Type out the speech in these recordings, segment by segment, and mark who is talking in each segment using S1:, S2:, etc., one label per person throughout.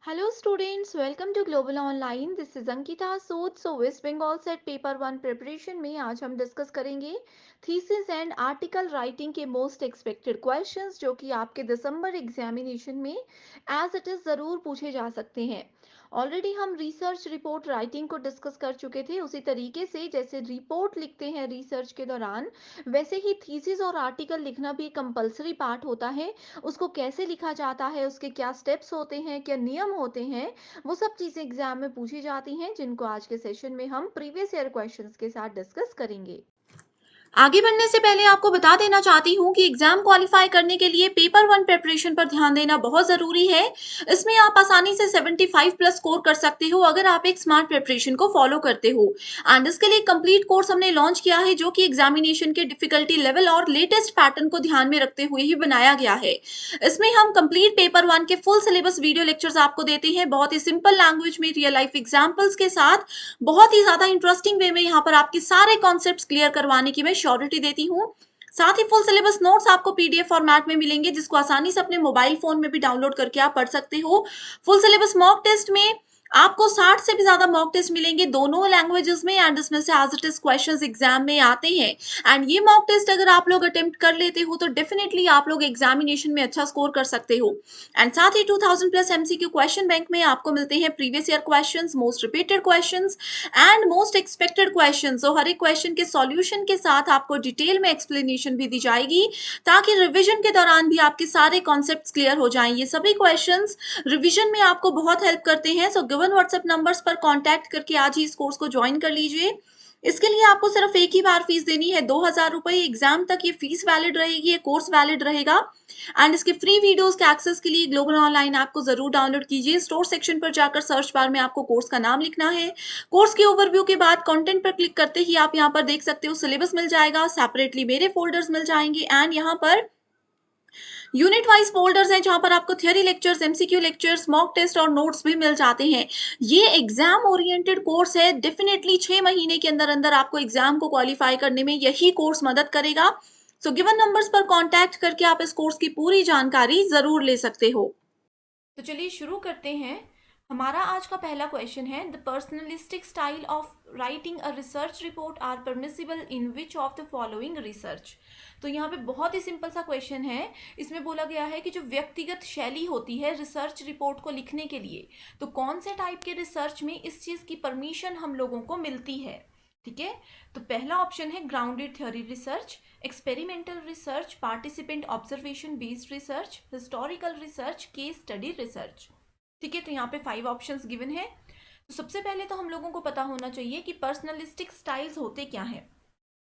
S1: Hello students, welcome to Global Online. This is Ankita Sood. So West Bengal Set paper one preparation में आज हम discuss करेंगे thesis and article writing के most expected questions जो कि आपके दिसंबर examination में एज इट इज ज़रूर पूछे जा सकते हैं। ऑलरेडी हम रिसर्च रिपोर्ट राइटिंग को डिस्कस कर चुके थे। उसी तरीके से जैसे रिपोर्ट लिखते हैं रिसर्च के दौरान, वैसे ही थीसिस और आर्टिकल लिखना भी कंपलसरी पार्ट होता है। उसको कैसे लिखा जाता है, उसके क्या स्टेप्स होते हैं, क्या नियम होते हैं, वो सब चीज़ें एग्जाम में पूछी जाती हैं, जिनको आज के सेशन में हम प्रीवियस ईयर क्वेश्चंस के साथ डिस्कस करेंगे।
S2: आगे बढ़ने से पहले आपको बता देना चाहती हूँ कि एग्जाम क्वालिफाई करने के लिए पेपर वन प्रिपरेशन पर ध्यान देना बहुत जरूरी है। इसमें आप आसानी से 75 प्लस स्कोर कर सकते हो अगर आप एक स्मार्ट प्रिपरेशन को फॉलो करते हो। एंड इसके लिए कंप्लीट कोर्स हमने लॉन्च किया है जो कि एग्जामिनेशन के डिफिकल्टी लेवल और लेटेस्ट पैटर्न को ध्यान में रखते हुए ही बनाया गया है। इसमें हम कंप्लीट पेपर वन के फुल सिलेबस वीडियो लेक्चर्स आपको देते हैं, बहुत ही सिंपल लैंग्वेज में रियल लाइफ एग्जाम्पल्स के साथ, बहुत ही ज्यादा इंटरेस्टिंग वे में यहाँ पर आपके सारे कॉन्सेप्ट्स क्लियर करवाने की मैं श्योरिटी देती हूँ। साथ ही फुल सिलेबस नोट्स आपको पीडीएफ फॉर्मेट में मिलेंगे जिसको आसानी से अपने मोबाइल फोन में भी डाउनलोड करके आप पढ़ सकते हो। फुल सिलेबस मॉक टेस्ट में आपको 60 से भी ज्यादा मॉक टेस्ट मिलेंगे दोनों लैंग्वेजेस में, एंड इसमें से as it is questions exam में आते हैं। एंड ये मॉक टेस्ट अगर आप लोग अटेम्प्ट कर लेते हो तो डेफिनेटली आप लोग एग्जामिनेशन में अच्छा स्कोर कर सकते हो। एंड साथ ही 2000 प्लस एमसीक्यू क्वेश्चन बैंक में आपको मिलते हैं previous year questions, most repeated questions and most expected questions. तो हर एक क्वेश्चन के सॉल्यूशन के साथ आपको डिटेल में एक्सप्लेनेशन भी दी जाएगी ताकि रिवीजन के दौरान भी आपके सारे कॉन्सेप्ट्स क्लियर हो जाएं। ये सभी क्वेश्चंस रिवीजन में आपको बहुत हेल्प करते हैं। सो गिवन व्हाट्सएप नंबर्स पर कांटेक्ट करके आज ही इस कोर्स को ज्वाइन कर लीजिए। इसके लिए आपको सिर्फ एक ही बार फीस देनी है, 2000 रुपए। एग्जाम तक ये फीस वैलिड रहेगी, ये कोर्स वैलिड रहेगा। एंड इसके फ्री वीडियोस के एक्सेस के लिए ग्लोबल ऑनलाइन ऐप को जरूर डाउनलोड कीजिए। स्टोर सेक्शन पर जाकर सर्च बार में आपको कोर्स का नाम लिखना है। कोर्स के ओवरव्यू के बाद कंटेंट पर क्लिक करते ही आप यहाँ पर देख सकते हो सिलेबस मिल जाएगा, सेपरेटली मेरे फोल्डर्स मिल जाएंगे, एंड यहाँ पर यूनिट वाइज फोल्डर्स हैं जहां पर आपको theory lectures, MCQ lectures, mock test और नोट्स भी मिल जाते हैं। ये एग्जाम ओरिएंटेड कोर्स है। डेफिनेटली 6 महीने के अंदर अंदर आपको एग्जाम को क्वालिफाई करने में यही कोर्स मदद करेगा। सो गिवन नंबर्स पर कांटेक्ट करके आप इस कोर्स की पूरी जानकारी जरूर ले सकते हो।
S1: तो चलिए शुरू करते हैं। हमारा आज का पहला क्वेश्चन है, the personalistic style of writing a research report are permissible in which of the following research. तो यहाँ पे बहुत ही सिंपल सा क्वेश्चन है। इसमें बोला गया है कि जो व्यक्तिगत शैली होती है रिसर्च रिपोर्ट को लिखने के लिए, तो कौन से टाइप के रिसर्च में इस चीज़ की परमिशन हम लोगों को मिलती है। ठीक है, तो पहला ऑप्शन है grounded theory research, experimental research, participant observation based research, historical research, case study research. ठीक है, तो यहाँ पे 5 ऑप्शंस गिवन है। तो सबसे पहले तो हम लोगों को पता होना चाहिए कि पर्सनलिस्टिक स्टाइल्स होते क्या हैं।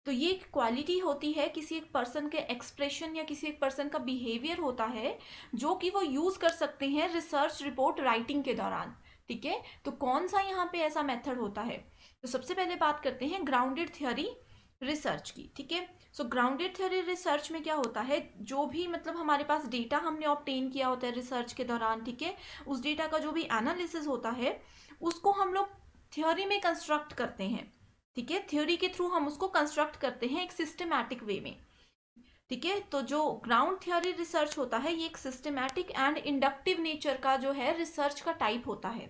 S1: तो ये एक क्वालिटी होती है किसी एक पर्सन के एक्सप्रेशन या किसी एक पर्सन का बिहेवियर होता है जो कि वो यूज कर सकते हैं रिसर्च रिपोर्ट राइटिंग के दौरान। ठीक है, तो कौन सा यहाँ पे ऐसा मेथड होता है। तो सबसे पहले बात करते हैं ग्राउंडेड थ्योरी रिसर्च की। ठीक है, सो ग्राउंडेड थ्योरी रिसर्च में क्या होता है, जो भी मतलब हमारे पास डेटा हमने ऑब्टेन किया होता है रिसर्च के दौरान, ठीक है, उस डेटा का जो भी एनालिसिस होता है उसको हम लोग थ्योरी में कंस्ट्रक्ट करते हैं। ठीक है, थ्योरी के थ्रू हम उसको कंस्ट्रक्ट करते हैं एक सिस्टमैटिक वे में। ठीक है, तो जो ग्राउंड थ्योरी रिसर्च होता है ये एक सिस्टमैटिक एंड इंडक्टिव नेचर का जो है रिसर्च का टाइप होता है।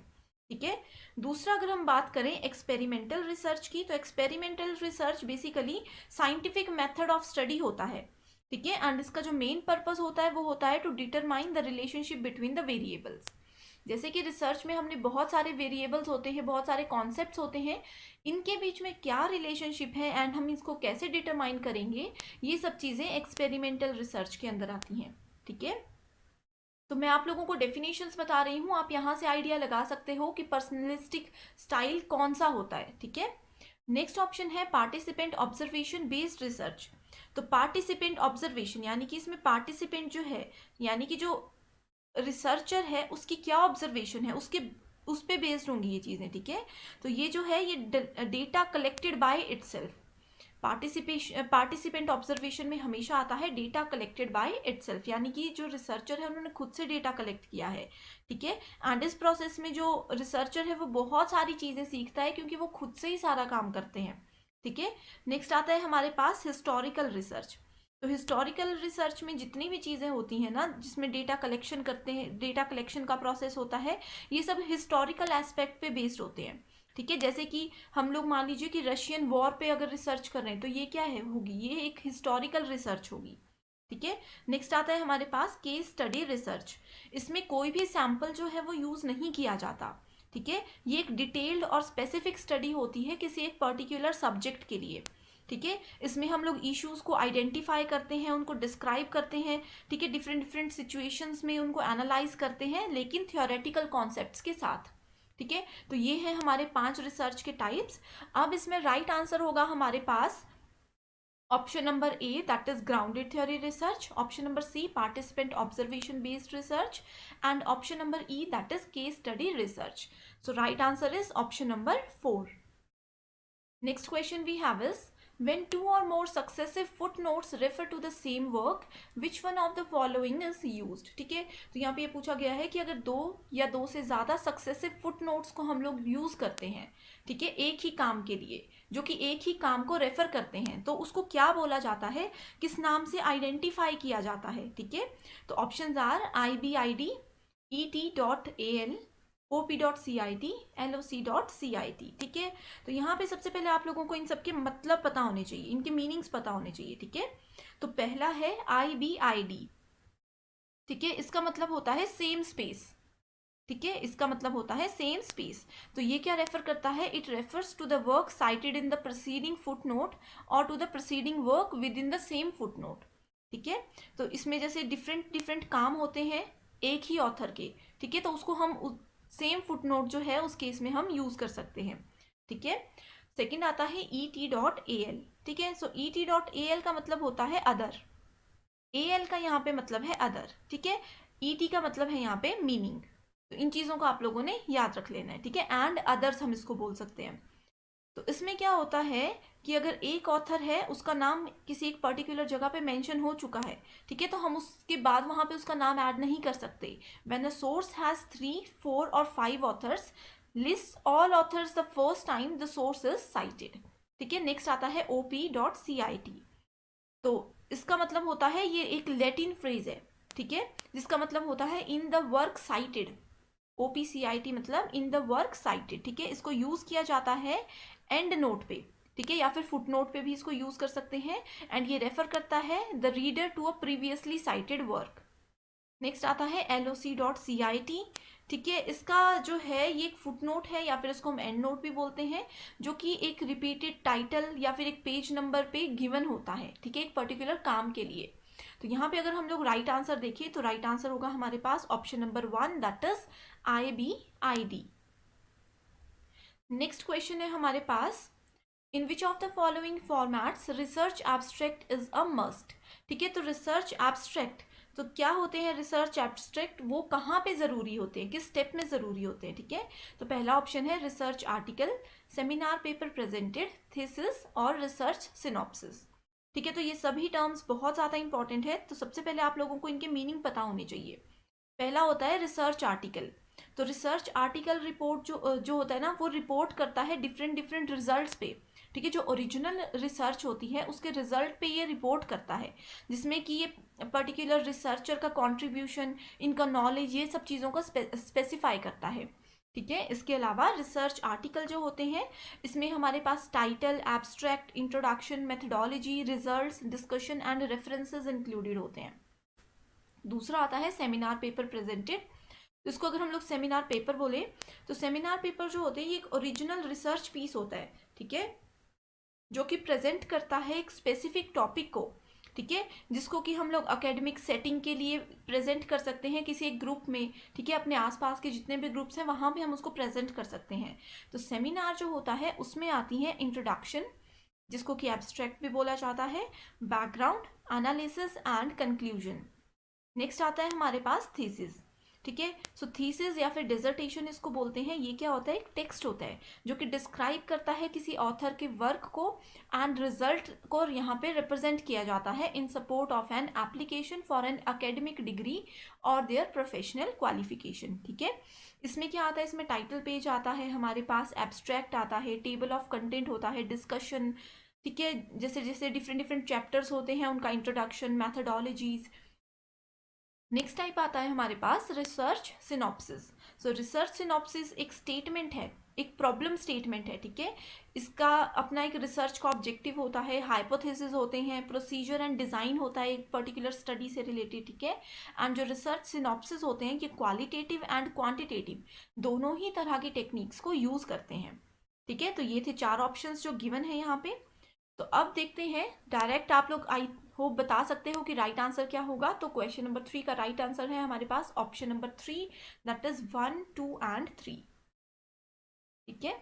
S1: ठीक है, दूसरा अगर हम बात करें एक्सपेरिमेंटल रिसर्च की, तो experimental research basically scientific method of study होता है। ठीक है, एंड इसका जो मेन पर्पस होता है वो होता है to determine the relationship between the variables. जैसे कि रिसर्च में हमने बहुत सारे वेरिएबल्स होते हैं, बहुत सारे कॉन्सेप्ट्स होते हैं, इनके बीच में क्या रिलेशनशिप है एंड हम इसको कैसे डिटरमाइन करेंगे, ये सब चीज़ें एक्सपेरिमेंटल रिसर्च के अंदर आती हैं। ठीक है, तो मैं आप लोगों को डेफिनेशंस बता रही हूँ, आप यहाँ से आइडिया लगा सकते हो कि पर्सनलिस्टिक स्टाइल कौन सा होता है। ठीक है, नेक्स्ट ऑप्शन है पार्टिसिपेंट ऑब्जर्वेशन बेस्ड रिसर्च। तो पार्टिसिपेंट ऑब्जर्वेशन यानी कि इसमें पार्टिसिपेंट जो है यानी कि जो रिसर्चर है उसकी क्या ऑब्जर्वेशन है उसके उस पे बेस्ड होंगी ये चीज़ें। ठीक है, तो ये जो है ये data collected by itself. Participant observation में हमेशा आता है डेटा कलेक्टेड बाय इटसेल्फ, यानी कि जो रिसर्चर है उन्होंने खुद से डेटा कलेक्ट किया है। ठीक है, एंड इस प्रोसेस में जो रिसर्चर है वो बहुत सारी चीज़ें सीखता है क्योंकि वो खुद से ही सारा काम करते हैं। ठीक है, नेक्स्ट आता है हमारे पास हिस्टोरिकल रिसर्च। तो हिस्टोरिकल रिसर्च में जितनी भी चीज़ें होती हैं ना, जिसमें डेटा कलेक्शन करते हैं, डेटा कलेक्शन का प्रोसेस होता है, ये सब हिस्टोरिकल एस्पेक्ट पे बेस्ड होते हैं। ठीक है, जैसे कि हम लोग मान लीजिए कि रशियन वॉर पे अगर रिसर्च कर रहे हैं तो ये क्या है होगी, ये एक हिस्टोरिकल रिसर्च होगी। ठीक है, नेक्स्ट आता है हमारे पास केस स्टडी रिसर्च। इसमें कोई भी सैंपल जो है वो यूज़ नहीं किया जाता। ठीक है, ये एक डिटेल्ड और स्पेसिफिक स्टडी होती है किसी एक पर्टिकुलर सब्जेक्ट के लिए। ठीक है, इसमें हम लोग इश्यूज को आइडेंटिफाई करते हैं, उनको डिस्क्राइब करते हैं। ठीक है, डिफरेंट डिफरेंट सिचुएशंस में उनको एनालाइज करते हैं, लेकिन थियोरेटिकल कॉन्सेप्ट्स के साथ। ठीक है, तो ये है हमारे 5 रिसर्च के टाइप्स। अब इसमें राइट आंसर होगा हमारे पास option number A, that is grounded theory research, option number C participant observation based research, and option number E that is case study research. So right answer is option number 4. Next question we have is, when two or more successive footnotes refer to the same work, which one of the following is used? ठीक है, तो यहाँ पे ये पूछा गया है कि अगर दो या दो से ज़्यादा सक्सेसिव फुटनोट्स को हम लोग यूज़ करते हैं, ठीक है, एक ही काम के लिए, जो कि एक ही काम को रेफर करते हैं, तो उसको क्या बोला जाता है, किस नाम से आइडेंटिफाई किया जाता है? ठीक है, तो option are IBID, ET.AL, OP.CIT, LOC.CIT। ठीक है, तो यहाँ पे सबसे पहले आप लोगों को इन सबके मतलब पता होने चाहिए, इनके मीनिंग्स पता होने चाहिए। ठीक है, तो पहला है IBID। ठीक है, इसका मतलब होता है सेम स्पेस। ठीक है, इसका मतलब होता है सेम स्पेस। तो ये क्या रेफर करता है? It refers to the work cited in the preceding footnote और to the preceding work within the same footnote. ठीक है, तो इसमें जैसे डिफरेंट डिफरेंट काम होते हैं एक ही ऑथर के, ठीक है, तो उसको हम सेम फुटनोट जो है उस केस में हम यूज कर सकते हैं। ठीक है, सेकंड आता है ET.AL। ठीक है, सो ET.AL का मतलब होता है अदर, AL का यहाँ पे मतलब है अदर। ठीक है, ET का मतलब है यहाँ पे मीनिंग। तो इन चीज़ों को आप लोगों ने याद रख लेना है। ठीक है, एंड अदर्स हम इसको बोल सकते हैं। तो इसमें क्या होता है कि अगर एक ऑथर है, उसका नाम किसी एक पर्टिकुलर जगह पे मेंशन हो चुका है, ठीक है, तो हम उसके बाद वहाँ पे उसका नाम ऐड नहीं कर सकते। व्हेन अ सोर्स हैज 3, 4 और 5 authors, list all authors the first time the source is cited. ठीक है, नेक्स्ट आता है OP.CIT। तो इसका मतलब होता है, ये एक लैटिन फ्रेज है, ठीक है, जिसका मतलब होता है in the work cited. OP.CIT मतलब इन द वर्क साइटेड। ठीक है, इसको यूज किया जाता है एंड नोट पे, ठीक है, या फिर फुट नोट पे भी इसको यूज कर सकते हैं, एंड ये रेफर करता है the reader to a previously cited work. Next आता है LOC.CIT। ठीक है, इसका जो है ये एक फुट नोट है, या फिर इसको हम एंड नोट भी बोलते हैं, जो कि एक रिपीटेड टाइटल या फिर एक पेज नंबर पे गिवन होता है, ठीक है, एक पर्टिकुलर काम के लिए। तो यहाँ पे अगर हम लोग राइट आंसर देखें तो राइट आंसर होगा हमारे पास option number 1, that is IBID। Next question है हमारे पास, in which of the following formats research abstract is a must. ठीक है, तो रिसर्च एब्स्ट्रैक्ट, तो क्या होते हैं रिसर्च एब्स्ट्रैक्ट, वो कहाँ पे ज़रूरी होते हैं, किस स्टेप में ज़रूरी होते हैं? ठीक है, तो पहला ऑप्शन है research article, seminar paper presented, thesis और रिसर्च सिनॉप्सिस। ठीक है, तो ये सभी टर्म्स बहुत ज़्यादा इंपॉर्टेंट है, तो सबसे पहले आप लोगों को इनके मीनिंग पता होने चाहिए। पहला होता है रिसर्च आर्टिकल। तो रिसर्च आर्टिकल रिपोर्ट जो होता है ना, वो रिपोर्ट करता है डिफरेंट डिफरेंट रिजल्ट्स पे। ठीक है, जो ओरिजिनल रिसर्च होती है उसके रिजल्ट पे ये रिपोर्ट करता है, जिसमें कि ये पर्टिकुलर रिसर्चर का कंट्रीब्यूशन, इनका नॉलेज, ये सब चीज़ों का स्पेसिफाई करता है। ठीक है, इसके अलावा रिसर्च आर्टिकल जो होते हैं, इसमें हमारे पास title, abstract, introduction, methodology, results, discussion and references included होते हैं। दूसरा आता है सेमिनार पेपर प्रेजेंटेड। तो इसको अगर हम लोग सेमिनार पेपर बोले, तो सेमिनार पेपर जो होते हैं ये एक ओरिजिनल रिसर्च पीस होता है, ठीक है, जो कि प्रेजेंट करता है एक स्पेसिफिक टॉपिक को, ठीक है, जिसको कि हम लोग एकेडमिक सेटिंग के लिए प्रेजेंट कर सकते हैं किसी एक ग्रुप में, ठीक है, अपने आसपास के जितने भी ग्रुप्स हैं वहाँ पे हम उसको प्रेजेंट कर सकते हैं। तो सेमिनार जो होता है उसमें आती है इंट्रोडक्शन, जिसको कि एब्स्ट्रैक्ट भी बोला जाता है, background, analysis and conclusion. Next आता है हमारे पास थीसिस। ठीक है, सो थीसिस या फिर डिसर्टेशन इसको बोलते हैं। ये क्या होता है? एक टेक्स्ट होता है जो कि डिस्क्राइब करता है किसी ऑथर के वर्क को, एंड रिजल्ट को यहाँ पे रिप्रेजेंट किया जाता है इन support of an application for an academic degree और देयर प्रोफेशनल क्वालिफिकेशन। ठीक है, इसमें क्या आता है? इसमें टाइटल पेज आता है हमारे पास, एब्स्ट्रैक्ट आता है, टेबल ऑफ कंटेंट होता है, डिस्कशन, ठीक है, जैसे जैसे डिफरेंट चैप्टर्स होते हैं उनका इंट्रोडक्शन, मैथडोलॉजीज। नेक्स्ट टाइप आता है हमारे पास research synopsis. So research synopsis एक स्टेटमेंट है, एक प्रॉब्लम स्टेटमेंट है, ठीक है। इसका अपना एक रिसर्च का ऑब्जेक्टिव होता है, हाइपोथेसिस होते हैं, प्रोसीजर एंड डिज़ाइन होता है एक पर्टिकुलर स्टडी से रिलेटेड, ठीक है। एंड जो रिसर्च सिनॉप्सिस होते हैं ये क्वालिटेटिव एंड क्वांटिटेटिव दोनों ही तरह की टेक्निक्स को यूज़ करते हैं, ठीक है। तो ये थे 4 ऑप्शंस जो गिवन है यहाँ पे। तो अब देखते हैं, डायरेक्ट आप लोग आई होप बता सकते हो कि राइट आंसर क्या होगा। तो क्वेश्चन नंबर 3 का राइट आंसर है हमारे पास option number 3, that is 1, 2 and 3, ठीक है।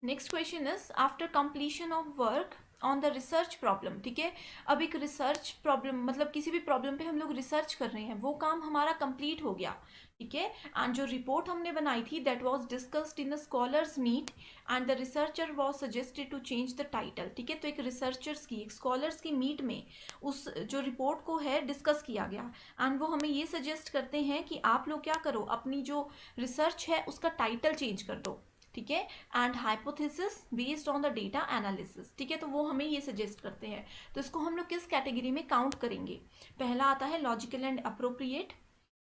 S1: Next question is after completion of work on the research problem, ठीक है। अब एक रिसर्च प्रॉब्लम मतलब किसी भी प्रॉब्लम पे हम लोग रिसर्च कर रहे हैं, वो काम हमारा कंप्लीट हो गया, ठीक है। एंड जो रिपोर्ट हमने बनाई थी that was discussed in the scholars meet and the researcher was suggested to change the title, ठीक है। तो एक रिसर्चर्स की, एक स्कॉलर्स की मीट में उस जो रिपोर्ट को है डिस्कस किया गया एंड वो हमें ये सजेस्ट करते हैं कि आप लोग क्या करो, अपनी जो रिसर्च है उसका टाइटल चेंज कर दो, ठीक है। And hypothesis based on the data analysis, ठीक है। तो वो हमें ये सजेस्ट करते हैं, तो इसको हम लोग किस कैटेगरी में काउंट करेंगे। पहला आता है लॉजिकल एंड अप्रोप्रिएट,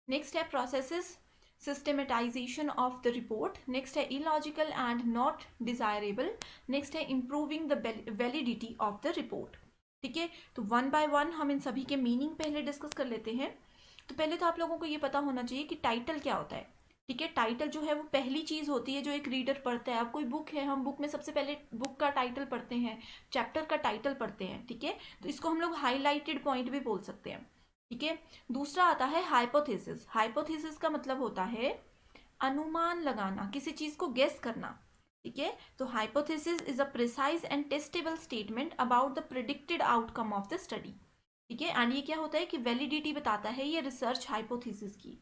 S1: नेक्स्ट है processes systematization of the report, next है illogical and not desirable, next है improving the validity of the report, ठीक है। तो 1 बाय 1 हम इन सभी के मीनिंग पहले डिस्कस कर लेते हैं। तो पहले तो आप लोगों को ये पता होना चाहिए कि टाइटल क्या होता है, ठीक है। टाइटल जो है वो पहली चीज होती है जो एक रीडर पढ़ता है। अब कोई बुक है, हम बुक में सबसे पहले बुक का टाइटल पढ़ते हैं, चैप्टर का टाइटल पढ़ते हैं, ठीक है। तो इसको हम लोग हाईलाइटेड पॉइंट भी बोल सकते हैं, ठीक है। दूसरा आता है हाइपोथेसिस। हाइपोथेसिस का मतलब होता है अनुमान लगाना, किसी चीज को गेस करना, ठीक है। तो hypothesis is a precise and testable statement about the predicted outcome of the study, ठीक है। एंड ये क्या होता है कि वैलिडिटी बताता है ये रिसर्च हाइपोथेसिस की,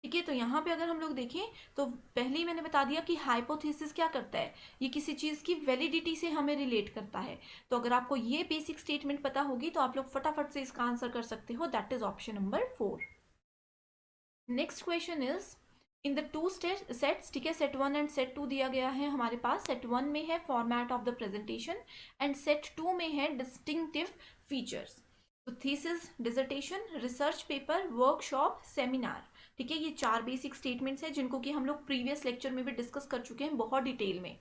S1: ठीक है। तो यहाँ पे अगर हम लोग देखें तो पहले ही मैंने बता दिया कि हाइपोथेसिस क्या करता है, ये किसी चीज़ की वैलिडिटी से हमें रिलेट करता है। तो अगर आपको ये बेसिक स्टेटमेंट पता होगी तो आप लोग फटाफट से इसका आंसर कर सकते हो, that is option number 4। Next question is in the 2 sets, ठीक है। सेट 1 एंड सेट 2 दिया गया है हमारे पास। सेट 1 में है format of the presentation and set 2 में है डिस्टिंक्टिव फीचर्स। तो thesis, dissertation, research paper, workshop, seminar, ठीक है। ये 4 बेसिक स्टेटमेंट्स हैं जिनको कि हम लोग प्रीवियस लेक्चर में भी डिस्कस कर चुके हैं बहुत डिटेल में।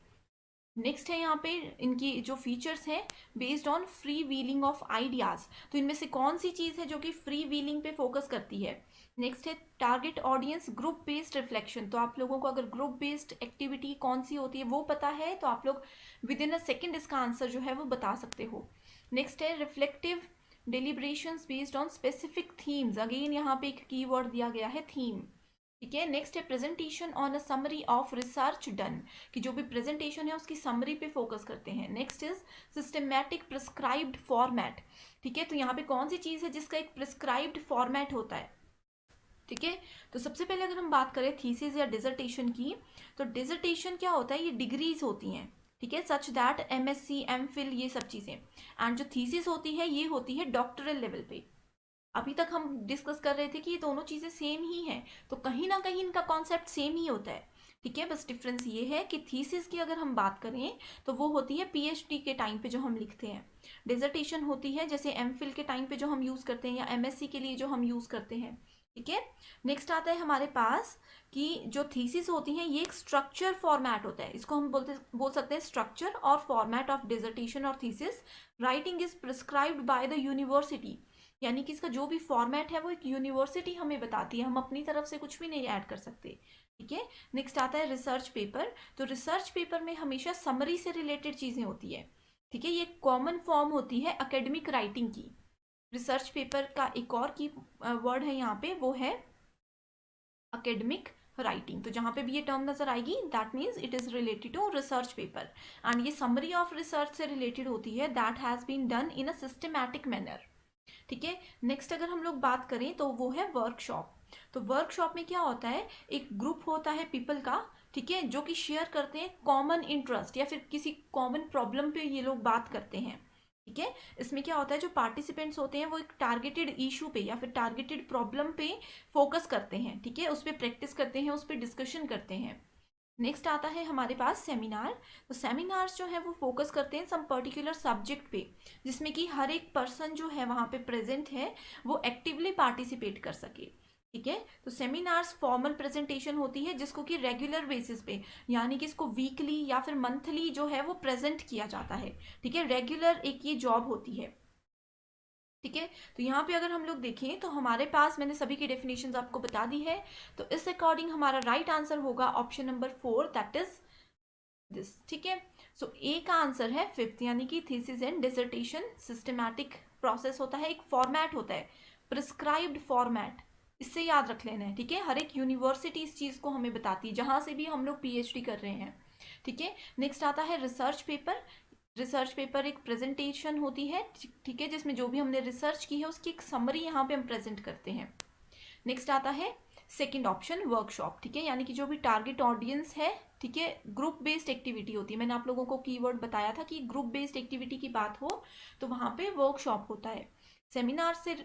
S1: नेक्स्ट है यहाँ पे इनकी जो फीचर्स हैं based on free wheeling of ideas. तो इनमें से कौन सी चीज़ है जो कि फ्री व्हीलिंग पे फोकस करती है। नेक्स्ट है target audience, group based reflection. तो आप लोगों को अगर ग्रुप बेस्ड एक्टिविटी कौन सी होती है वो पता है तो आप लोग विद इन अ सेकेंड इसका आंसर जो है वो बता सकते हो। नेक्स्ट है reflective deliberations based on specific themes. Again यहाँ पे एक कीवर्ड दिया गया है थीम, ठीक है। नेक्स्ट है presentation on a summary of research done, कि जो भी प्रेजेंटेशन है उसकी समरी पे फोकस करते हैं। Next is systematic prescribed format, ठीक है। तो यहाँ पे कौन सी चीज़ है जिसका एक प्रिस्क्राइब्ड फॉर्मेट होता है, ठीक है। तो सबसे पहले अगर हम बात करें थीसिस या डिसर्टेशन की, तो डिसर्टेशन क्या होता है, ये डिग्रीज होती हैं, ठीक है, सच दैट MSc MPhil ये सब चीज़ें। एंड जो थीसिस होती है ये होती है डॉक्टरल लेवल पे। अभी तक हम डिस्कस कर रहे थे कि ये दोनों चीज़ें सेम ही हैं, तो कहीं ना कहीं इनका कॉन्सेप्ट सेम ही होता है, ठीक है। बस डिफरेंस ये है कि थीसिस की अगर हम बात करें तो वो होती है PhD के टाइम पे जो हम लिखते हैं। डिसर्टेशन होती है जैसे MPhil के टाइम पे जो हम यूज़ करते हैं या MSc के लिए जो हम यूज़ करते हैं, ठीक है। नेक्स्ट आता है हमारे पास कि जो थीसिस होती हैं ये एक स्ट्रक्चर फॉर्मेट होता है, इसको हम बोल सकते हैं स्ट्रक्चर और फॉर्मेट ऑफ डिसर्टेशन और thesis. Writing is prescribed by the university, यानी कि इसका जो भी फॉर्मेट है वो एक यूनिवर्सिटी हमें बताती है, हम अपनी तरफ से कुछ भी नहीं ऐड कर सकते, ठीक है। नेक्स्ट आता है रिसर्च पेपर। तो रिसर्च पेपर में हमेशा समरी से रिलेटेड चीज़ें होती है, ठीक है। ये कॉमन फॉर्म होती है एकेडमिक राइटिंग की। रिसर्च पेपर का एक और की वर्ड है यहाँ पे, वो है एकेडमिक राइटिंग। तो जहाँ पे भी ये टर्म नजर आएगी that means it is related to research paper and ये समरी ऑफ रिसर्च से रिलेटेड होती है, that has been done in a systematic manner, ठीक है। नेक्स्ट अगर हम लोग बात करें तो वो है वर्कशॉप। तो वर्कशॉप में क्या होता है, एक ग्रुप होता है पीपल का, ठीक है, जो कि शेयर करते हैं कॉमन इंटरेस्ट या फिर किसी कॉमन प्रॉब्लम पे ये लोग बात करते हैं, ठीक है। इसमें क्या होता है, जो पार्टिसिपेंट्स होते हैं वो एक टारगेटेड इशू पे या फिर टारगेटेड प्रॉब्लम पे फोकस करते हैं, ठीक है, उस पर प्रैक्टिस करते हैं, उस पर डिस्कशन करते हैं। नेक्स्ट आता है हमारे पास सेमिनार। तो सेमिनार्स जो है वो फोकस करते हैं सम पर्टिकुलर सब्जेक्ट पे, जिसमें कि हर एक पर्सन जो है वहाँ पे प्रेजेंट है वो एक्टिवली पार्टिसिपेट कर सके। ठीक है, तो सेमिनार्स फॉर्मल प्रेजेंटेशन होती है जिसको कि रेगुलर बेसिस पे, यानी कि इसको वीकली या फिर मंथली जो है वो प्रेजेंट किया जाता है। ठीक है, रेगुलर एक ये जॉब होती है। ठीक है, तो यहाँ पे अगर हम लोग देखें तो हमारे पास मैंने सभी की डेफिनेशंस आपको बता दी है। तो इस अकॉर्डिंग हमारा राइट आंसर होगा option number 4, that is this. ठीक है, सो ए का आंसर है 5th, यानी कि thesis and dissertation systematic process होता है, एक फॉर्मेट होता है, प्रिस्क्राइब्ड फॉर्मेट, इससे याद रख लेना है। ठीक है, हर एक यूनिवर्सिटी इस चीज़ को हमें बताती है जहाँ से भी हम लोग पीएचडी कर रहे हैं। ठीक है, नेक्स्ट आता है रिसर्च पेपर। रिसर्च पेपर एक प्रेजेंटेशन होती है, ठीक है, जिसमें जो भी हमने रिसर्च की है उसकी एक समरी यहाँ पे हम प्रेजेंट करते हैं। नेक्स्ट आता है सेकंड ऑप्शन वर्कशॉप। ठीक है, यानी कि जो भी टारगेट ऑडियंस है, ठीक है, ग्रुप बेस्ड एक्टिविटी होती है। मैंने आप लोगों को कीवर्ड बताया था कि ग्रुप बेस्ड एक्टिविटी की बात हो तो वहाँ पे वर्कशॉप होता है। सेमिनार से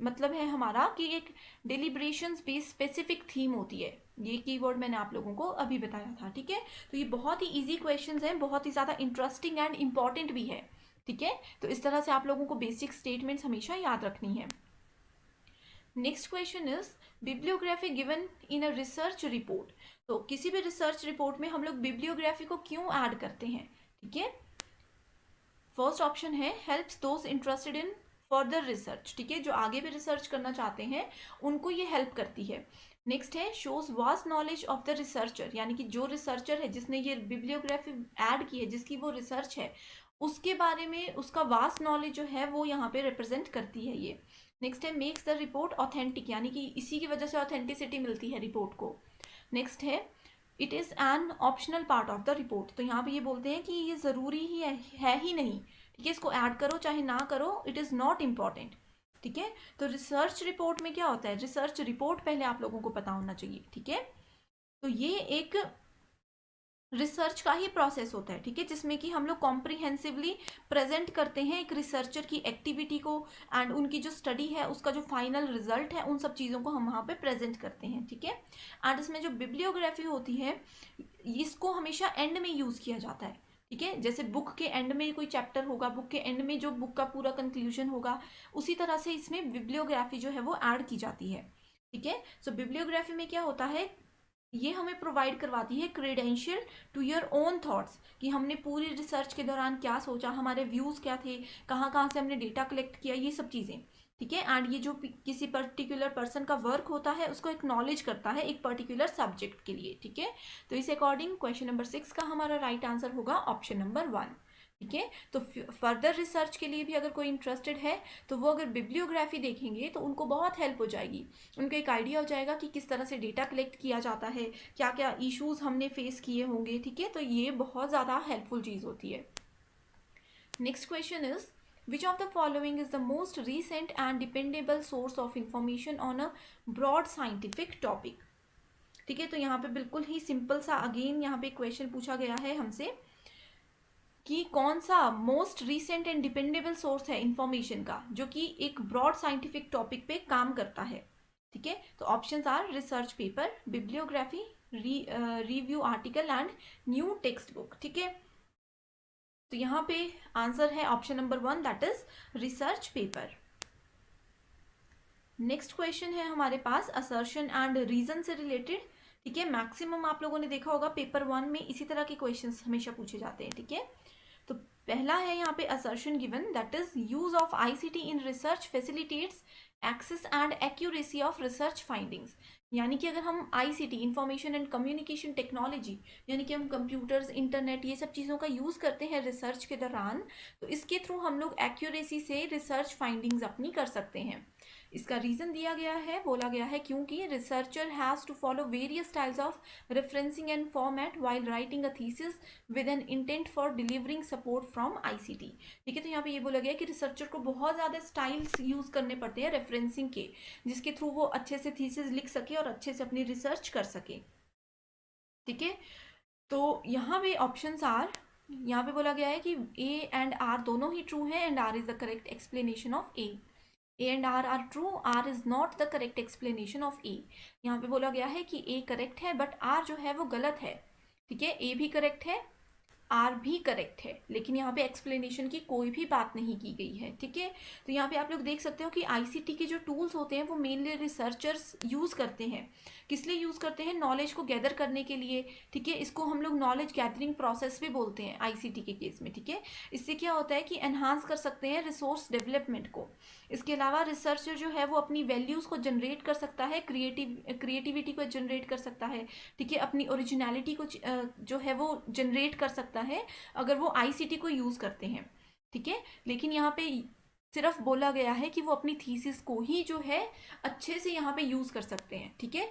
S1: मतलब है हमारा कि एक डिलिब्रेशंस बेस्ड स्पेसिफिक थीम होती है। ये कीवर्ड मैंने आप लोगों को अभी बताया था। ठीक है, तो ये बहुत ही इजी क्वेश्चंस हैं, बहुत ही ज़्यादा इंटरेस्टिंग एंड इम्पॉर्टेंट भी है। ठीक है, तो इस तरह से आप लोगों को बेसिक स्टेटमेंट्स हमेशा याद रखनी है। Next question is bibliography given in a research report. तो किसी भी रिसर्च रिपोर्ट में हम लोग बिब्लियोग्राफी को क्यों ऐड करते हैं? ठीक है, फर्स्ट ऑप्शन है helps those interested in further research. ठीक है, जो आगे भी रिसर्च करना चाहते हैं उनको ये हेल्प करती है। नेक्स्ट है shows vast knowledge of the researcher, यानी कि जो रिसर्चर है जिसने ये बिब्लियोग्राफी ऐड की है, जिसकी वो रिसर्च है, उसके बारे में उसका वास्ट नॉलेज जो है वो यहाँ पे रिप्रेजेंट करती है ये। नेक्स्ट है मेक्स द रिपोर्ट ऑथेंटिक, यानी कि इसी की वजह से ऑथेंटिसिटी मिलती है रिपोर्ट को। नेक्स्ट है it is an optional part of the report. तो यहाँ पे ये बोलते हैं कि ये ज़रूरी ही है ही नहीं। ठीक है, इसको ऐड करो चाहे ना करो, इट इज़ नॉट इम्पॉर्टेंट। ठीक है, तो रिसर्च रिपोर्ट में क्या होता है, रिसर्च रिपोर्ट पहले आप लोगों को पता होना चाहिए। ठीक है, तो ये एक रिसर्च का ही प्रोसेस होता है। ठीक है, जिसमें कि हम लोग कॉम्प्रिहेंसिवली प्रेजेंट करते हैं एक रिसर्चर की एक्टिविटी को एंड उनकी जो स्टडी है उसका जो फाइनल रिजल्ट है, उन सब चीज़ों को हम वहाँ पे प्रेजेंट करते हैं। ठीक है, एंड इसमें जो बिब्लियोग्राफी होती है इसको हमेशा एंड में यूज़ किया जाता है। ठीक है, जैसे बुक के एंड में कोई चैप्टर होगा, बुक के एंड में जो बुक का पूरा कंक्लूजन होगा, उसी तरह से इसमें बिब्लियोग्राफी जो है वो ऐड की जाती है। ठीक है, सो बिब्लियोग्राफी में क्या होता है, ये हमें प्रोवाइड करवाती है credential to your own thoughts, कि हमने पूरी रिसर्च के दौरान क्या सोचा, हमारे व्यूज़ क्या थे, कहाँ कहाँ से हमने डेटा कलेक्ट किया, ये सब चीज़ें। ठीक है, एंड ये जो किसी पर्टिकुलर पर्सन का वर्क होता है उसको एक्नॉलेज करता है एक पर्टिकुलर सब्जेक्ट के लिए। ठीक है, तो इस अकॉर्डिंग क्वेश्चन नंबर 6 का हमारा राइट आंसर होगा ऑप्शन नंबर 1। ठीक है, तो फर्दर रिसर्च के लिए भी अगर कोई इंटरेस्टेड है तो वो अगर बिब्लियोग्राफी देखेंगे तो उनको बहुत हेल्प हो जाएगी, उनको एक आइडिया हो जाएगा कि किस तरह से डेटा कलेक्ट किया जाता है, क्या क्या इश्यूज हमने फेस किए होंगे। ठीक है, तो ये बहुत ज़्यादा हेल्पफुल चीज़ होती है। Next question is which of the following is the most recent and dependable source of information on a broad scientific topic. ठीक है, तो यहाँ पे बिल्कुल ही सिंपल सा अगेन यहाँ पे क्वेश्चन पूछा गया है हमसे कि कौन सा most recent and dependable source है इंफॉर्मेशन का जो कि एक ब्रॉड साइंटिफिक टॉपिक पे काम करता है। ठीक है, तो options are research paper, bibliography, review article and new text book. ठीक है, तो यहाँ पे आंसर है option number 1, that is research paper. Next question है हमारे पास असर्शन एंड रीजन से रिलेटेड। ठीक है, मैक्सिमम आप लोगों ने देखा होगा पेपर 1 में इसी तरह के क्वेश्चंस हमेशा पूछे जाते हैं। ठीक है, तो पहला है यहाँ पे assertion given, that is use of ICT in research facilitates access and accuracy of research findings. यानी कि अगर हम ICT information and communication technology, यानी कि हम कंप्यूटर्स, इंटरनेट, ये सब चीज़ों का यूज़ करते हैं रिसर्च के दौरान, तो इसके थ्रू हम लोग एक्यूरेसी से रिसर्च फाइंडिंग्स अपनी कर सकते हैं। इसका रीज़न दिया गया है, बोला गया है क्योंकि researcher has to follow various styles of referencing and format while writing a thesis with an intent for delivering support from ICT. ठीक है, तो यहाँ पे ये बोला गया कि रिसर्चर को बहुत ज़्यादा स्टाइल्स यूज़ करने पड़ते हैं रेफरेंसिंग के, जिसके थ्रू वो अच्छे से थीसिस लिख सके और अच्छे से अपनी रिसर्च कर सके। ठीक है, तो यहाँ पे ऑप्शंस आर, यहाँ पे बोला गया है कि ए एंड आर दोनों ही ट्रू है and R is the correct explanation of A. A and R are true, R is not the correct explanation of A। यहाँ पे बोला गया है कि A करेक्ट है बट R जो है वो गलत है। ठीक है, ए भी करेक्ट है, आर भी करेक्ट है, लेकिन यहाँ पे एक्सप्लेनेशन की कोई भी बात नहीं की गई है। ठीक है, तो यहाँ पे आप लोग देख सकते हो कि आईसीटी के जो टूल्स होते हैं वो मेनली रिसर्चर्स यूज़ करते हैं। किस लिए यूज़ करते हैं? नॉलेज को गैदर करने के लिए। ठीक है, इसको हम लोग नॉलेज गैदरिंग प्रोसेस भी बोलते हैं आईसीटी के केस में। ठीक है, इससे क्या होता है कि एनहांस कर सकते हैं रिसोर्स डेवलपमेंट को। इसके अलावा रिसर्चर जो है वो अपनी वैल्यूज़ को जनरेट कर सकता है, क्रिएटिविटी को जनरेट कर सकता है। ठीक है, अपनी ओरिजिनलिटी को जो है वो जनरेट कर सकता है अगर वो आईसीटी को यूज़ करते हैं। ठीक है, लेकिन यहाँ पे सिर्फ बोला गया है कि वो अपनी थीसिस को ही जो है अच्छे से यहाँ पे यूज़ कर सकते हैं। ठीक है,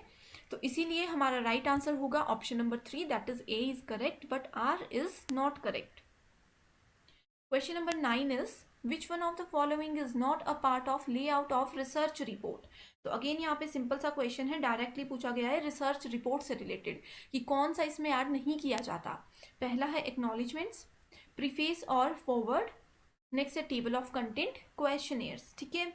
S1: तो इसीलिए हमारा राइट आंसर होगा option number 3, that is A is correct but R is not correct. Question number 9 is which one of the following is not a part of layout of research report. तो again यहाँ पे simple सा question है, directly पूछा गया है research report से related कि कौन सा इसमें ऐड नहीं किया जाता। पहला है एक्नॉलेजमेंट्स, प्रीफेस और फॉरवर्ड, नेक्स्ट है टेबल ऑफ कंटेंट, क्वेश्चनियर्स। ठीक है,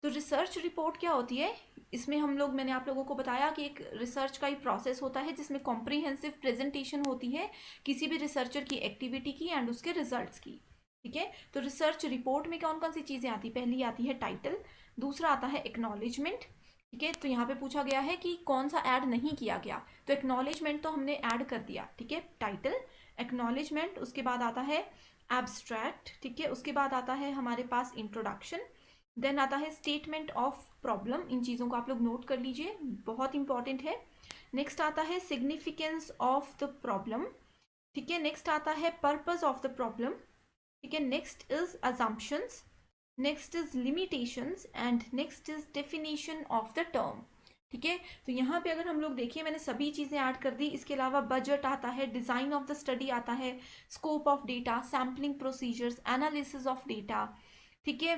S1: तो रिसर्च रिपोर्ट क्या होती है, इसमें मैंने आप लोगों को बताया कि एक रिसर्च का ही प्रोसेस होता है जिसमें कॉम्प्रिहेंसिव प्रेजेंटेशन होती है किसी भी रिसर्चर की एक्टिविटी की एंड उसके रिजल्ट्स की। ठीक है, तो रिसर्च रिपोर्ट में कौन कौन सी चीज़ें आती, पहली आती है टाइटल, दूसरा आता है एक्नॉलेजमेंट। ठीक है, तो यहाँ पे पूछा गया है कि कौन सा ऐड नहीं किया गया, तो एक्नॉलेजमेंट तो हमने ऐड कर दिया। ठीक है, टाइटल, एक्नॉलेजमेंट, उसके बाद आता है एब्स्ट्रैक्ट। ठीक है, उसके बाद आता है हमारे पास इंट्रोडक्शन, देन आता है स्टेटमेंट ऑफ प्रॉब्लम। इन चीज़ों को आप लोग नोट कर लीजिए, बहुत इंपॉर्टेंट है। नेक्स्ट आता है सिग्निफिकेंस ऑफ द प्रॉब्लम। ठीक है, नेक्स्ट आता है पर्पस ऑफ द प्रॉब्लम। ठीक है, next is assumptions, next is limitations and next is definition of the term. ठीक है, तो यहाँ पे अगर हम लोग देखिए मैंने सभी चीज़ें ऐड कर दी। इसके अलावा बजट आता है, डिज़ाइन ऑफ द स्टडी आता है, scope of data, sampling procedures, analysis of data. ठीक है,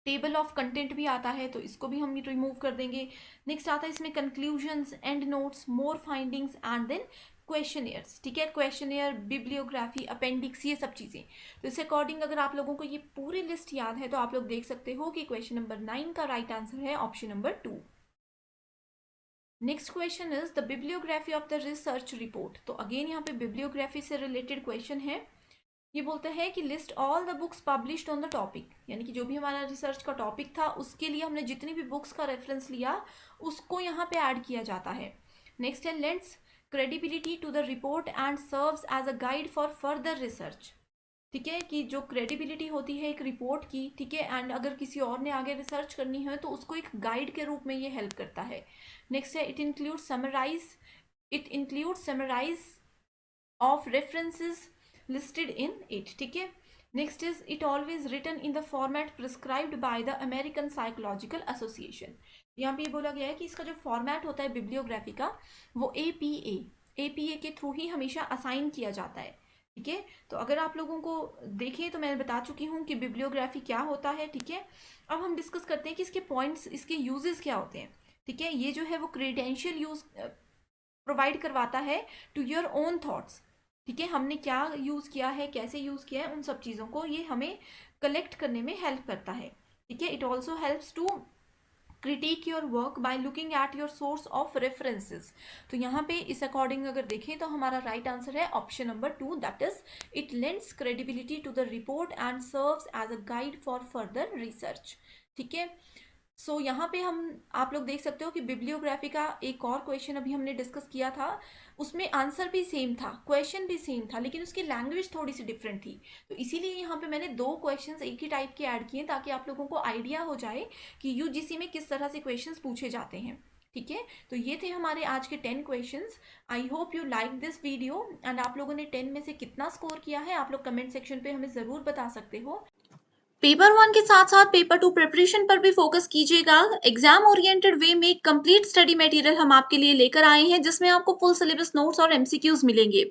S1: टेबल ऑफ कंटेंट भी आता है, तो इसको भी हम रिमूव कर देंगे। नेक्स्ट आता है इसमें conclusions, and notes, more findings and then questionnaires. ठीक है, क्वेश्चनियर, बिब्लियोग्राफी, अपेंडिक्स, ये सब चीज़ें। तो इस अकॉर्डिंग अगर आप लोगों को ये पूरी लिस्ट याद है तो आप लोग देख सकते हो कि क्वेश्चन नंबर 9 का राइट आंसर है option number 2। Next question is the bibliography of the research report. तो अगेन यहाँ पे बिब्लियोग्राफी से रिलेटेड क्वेश्चन है। ये बोलता है कि list all the books published on the topic, यानी कि जो भी हमारा रिसर्च का टॉपिक था उसके लिए हमने जितनी भी बुक्स का रेफरेंस लिया उसको यहाँ पे ऐड किया जाता है। नेक्स्ट है lends credibility to the report and serves as a guide for further research. ठीक है, कि जो क्रेडिबिलिटी होती है एक रिपोर्ट की, ठीक है, एंड अगर किसी और ने आगे रिसर्च करनी है तो उसको एक गाइड के रूप में ये हेल्प करता है। नेक्स्ट है it includes summarise of references listed in it। ठीक है, next is it always written in the format prescribed by the American Psychological Association. यहाँ पे ये बोला गया है कि इसका जो फॉर्मेट होता है बिब्लियोग्राफी का वो एपीए के थ्रू ही हमेशा असाइन किया जाता है। ठीक है, तो अगर आप लोगों को देखें तो मैं बता चुकी हूँ कि बिब्लियोग्राफी क्या होता है। ठीक है, अब हम डिस्कस करते हैं कि इसके पॉइंट्स, इसके यूजेस क्या होते हैं। ठीक है, ये जो है वो क्रेडेंशियल यूज प्रोवाइड करवाता है टू योर ओन थॉट्स। ठीक है, हमने क्या यूज़ किया है, कैसे यूज़ किया है, उन सब चीज़ों को ये हमें कलेक्ट करने में हेल्प करता है। ठीक है, it also helps to critique your work by looking at your source of references. तो यहाँ पे इस अकॉर्डिंग अगर देखें तो हमारा राइट आंसर है option number 2, that is it lends credibility to the report and serves as a guide for further research. ठीक है, सो यहाँ पे आप लोग देख सकते हो कि बिब्लियोग्राफी का एक और क्वेश्चन अभी हमने डिस्कस किया था, उसमें आंसर भी सेम था, क्वेश्चन भी सेम था, लेकिन उसकी लैंग्वेज थोड़ी सी डिफरेंट थी। तो इसीलिए यहाँ पे मैंने 2 क्वेश्चंस एक ही टाइप के ऐड किए ताकि आप लोगों को आइडिया हो जाए कि यूजीसी में किस तरह से क्वेश्चंस पूछे जाते हैं। ठीक है, तो ये थे हमारे आज के 10 questions. I hope you like this video and आप लोगों ने 10 में से कितना स्कोर किया है आप लोग कमेंट सेक्शन पे हमें ज़रूर बता सकते हो।
S2: पेपर 1 के साथ साथ पेपर 2 प्रिपरेशन पर भी फोकस कीजिएगा। एग्जाम ओरिएंटेड वे में कंप्लीट स्टडी मटेरियल हम आपके लिए लेकर आए हैं जिसमें आपको फुल सिलेबस नोट्स और एमसीक्यूज मिलेंगे।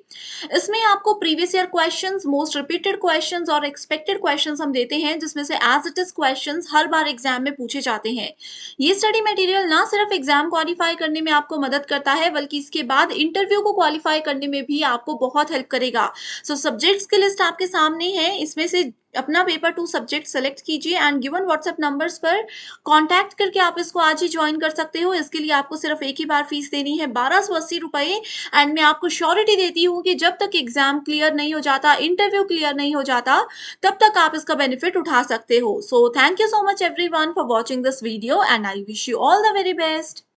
S2: इसमें आपको previous year questions, most repeated questions और एक्सपेक्टेड क्वेश्चंस हम देते हैं जिसमें से एज इट इज क्वेश्चंस हर बार एग्जाम में पूछे जाते हैं। ये स्टडी मटेरियल ना सिर्फ एग्जाम क्वालिफाई करने में आपको मदद करता है बल्कि इसके बाद इंटरव्यू को क्वालिफाई करने में भी आपको बहुत हेल्प करेगा। सो सब्जेक्ट्स की लिस्ट आपके सामने है, इसमें से अपना पेपर 2 सब्जेक्ट सेलेक्ट कीजिए एंड गिवन व्हाट्सएप नंबर्स पर कॉन्टैक्ट करके आप इसको आज ही जॉइन कर सकते हो। इसके लिए आपको सिर्फ एक ही बार फीस देनी है 1280 रुपए एंड मैं आपको श्योरिटी देती हूँ कि जब तक एग्जाम क्लियर नहीं हो जाता, इंटरव्यू क्लियर नहीं हो जाता, तब तक आप इसका बेनिफिट उठा सकते हो। So thank you so much everyone for watching this video and I wish you all the very best.